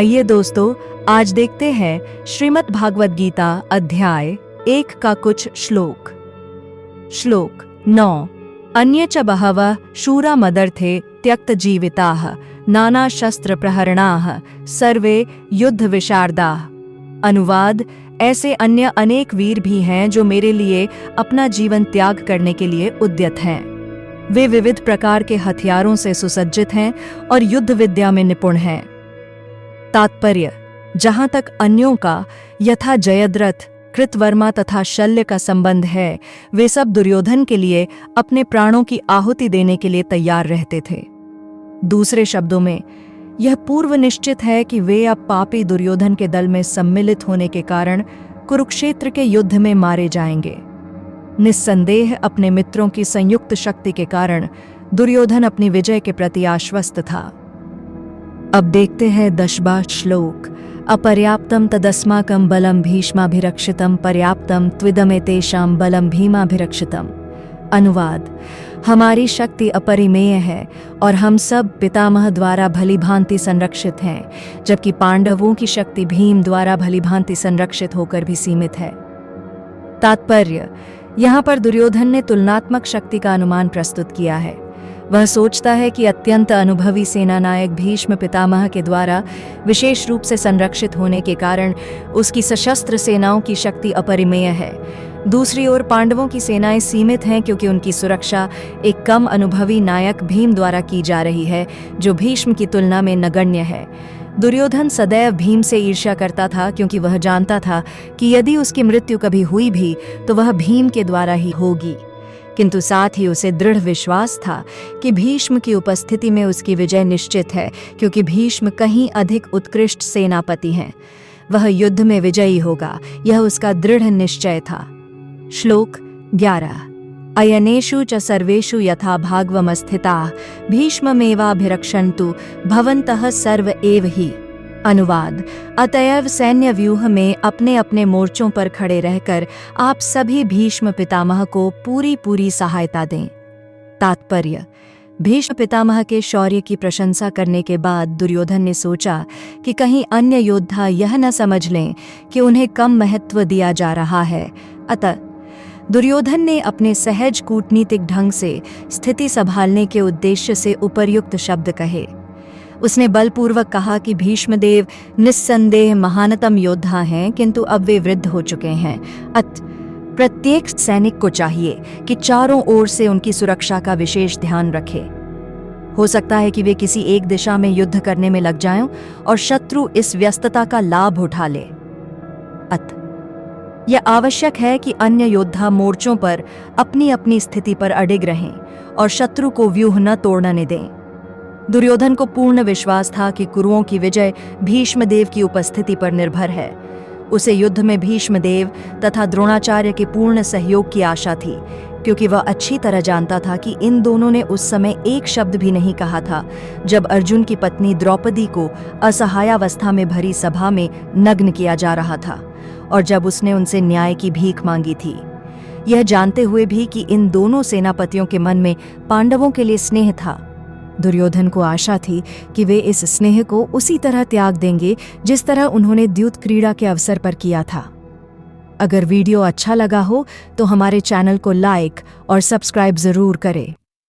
आइए दोस्तों, आज देखते हैं श्रीमद् भागवत गीता अध्याय 1 का कुछ श्लोक। श्लोक 9। अन्ये च बहवः शूरा मदर्थे त्यक्त जीविताः नाना शस्त्र प्रहरणाः सर्वे युद्ध विशारदाः। अनुवाद: ऐसे अन्य अनेक वीर भी हैं जो मेरे लिए अपना जीवन त्याग करने के लिए उद्यत हैं। वे विविध प्रकार के हथियारों से सुसज्जित हैं और युद्ध विद्या में निपुण हैं। तात्पर्य: जहां तक अन्यों का यथा जयद्रथ, कृतवर्मा तथा शल्य का संबंध है, वे सब दुर्योधन के लिए अपने प्राणों की आहुति देने के लिए तैयार रहते थे। दूसरे शब्दों में, यह पूर्व निश्चित है कि वे अब पापी दुर्योधन के दल में सम्मिलित होने के कारण कुरुक्षेत्र के युद्ध में मारे जाएंगे। निस्संदेह अपने मित्रों की संयुक्त शक्ति के कारण दुर्योधन अपनी विजय के प्रति आश्वस्त था। अब देखते हैं 10वां श्लोक। अपर्याप्तम तदस्माकं बलम भीष्माभिरक्षितम पर्याप्तम त्विदमेतेषां बलम भीमाभिरक्षितम। अनुवाद: हमारी शक्ति अपरिमेय है और हम सब पितामह द्वारा भलीभांति संरक्षित हैं, जबकि पांडवों की शक्ति भीम द्वारा भलीभांति संरक्षित होकर भी सीमित है। तात्पर्य: यहाँ पर दुर्योधन ने तुलनात्मक शक्ति का अनुमान प्रस्तुत किया है। वह सोचता है कि अत्यंत अनुभवी सेनानायक भीष्म पितामह के द्वारा विशेष रूप से संरक्षित होने के कारण उसकी सशस्त्र सेनाओं की शक्ति अपरिमेय है। दूसरी ओर पांडवों की सेनाएं सीमित हैं क्योंकि उनकी सुरक्षा एक कम अनुभवी नायक भीम द्वारा की जा रही है, जो भीष्म की तुलना में नगण्य है। दुर्योधन सदैव भीम से ईर्ष्या करता था क्योंकि वह जानता था कि यदि उसकी मृत्यु कभी हुई भी तो वह भीम के द्वारा ही होगी, किंतु साथ ही उसे दृढ़ विश्वास था कि भीष्म की उपस्थिति में उसकी विजय निश्चित है, क्योंकि भीष्म कहीं अधिक उत्कृष्ट सेनापति हैं। वह युद्ध में विजयी होगा, यह उसका दृढ़ निश्चय था। श्लोक 11। अयनेषु च सर्वेषु यथा भागवमस्थिताः भीष्ममेवाभिरक्षन्तु भवन्तः सर्व एव हि। अनुवाद: अतएव सैन्य व्यूह में अपने अपने मोर्चों पर खड़े रहकर आप सभी भीष्म पितामह को पूरी सहायता दें। तात्पर्य: भीष्म पितामह के शौर्य की प्रशंसा करने के बाद दुर्योधन ने सोचा कि कहीं अन्य योद्धा यह न समझ लें कि उन्हें कम महत्व दिया जा रहा है। अतः दुर्योधन ने अपने सहज कूटनीतिक ढंग से स्थिति संभालने के उद्देश्य से उपर्युक्त शब्द कहे। उसने बलपूर्वक कहा कि भीष्मदेव निस्संदेह महानतम योद्धा हैं, किंतु अब वे वृद्ध हो चुके हैं। प्रत्येक सैनिक को चाहिए कि चारों ओर से उनकी सुरक्षा का विशेष ध्यान रखे। हो सकता है कि वे किसी एक दिशा में युद्ध करने में लग जाएं और शत्रु इस व्यस्तता का लाभ उठा ले। यह आवश्यक है कि अन्य योद्धा मोर्चों पर अपनी अपनी स्थिति पर अडिग रहें और शत्रु को व्यूह न तोड़ने दें। दुर्योधन को पूर्ण विश्वास था कि कुरुओं की विजय भीष्मदेव की उपस्थिति पर निर्भर है। उसे युद्ध में भीष्मदेव तथा द्रोणाचार्य के पूर्ण सहयोग की आशा थी, क्योंकि वह अच्छी तरह जानता था कि इन दोनों ने उस समय एक शब्द भी नहीं कहा था जब अर्जुन की पत्नी द्रौपदी को असहायावस्था में भरी सभा में नग्न किया जा रहा था और जब उसने उनसे न्याय की भीख मांगी थी। यह जानते हुए भी कि इन दोनों सेनापतियों के मन में पांडवों के लिए स्नेह था, दुर्योधन को आशा थी कि वे इस स्नेह को उसी तरह त्याग देंगे जिस तरह उन्होंने द्यूत क्रीड़ा के अवसर पर किया था। अगर वीडियो अच्छा लगा हो तो हमारे चैनल को लाइक और सब्सक्राइब जरूर करें।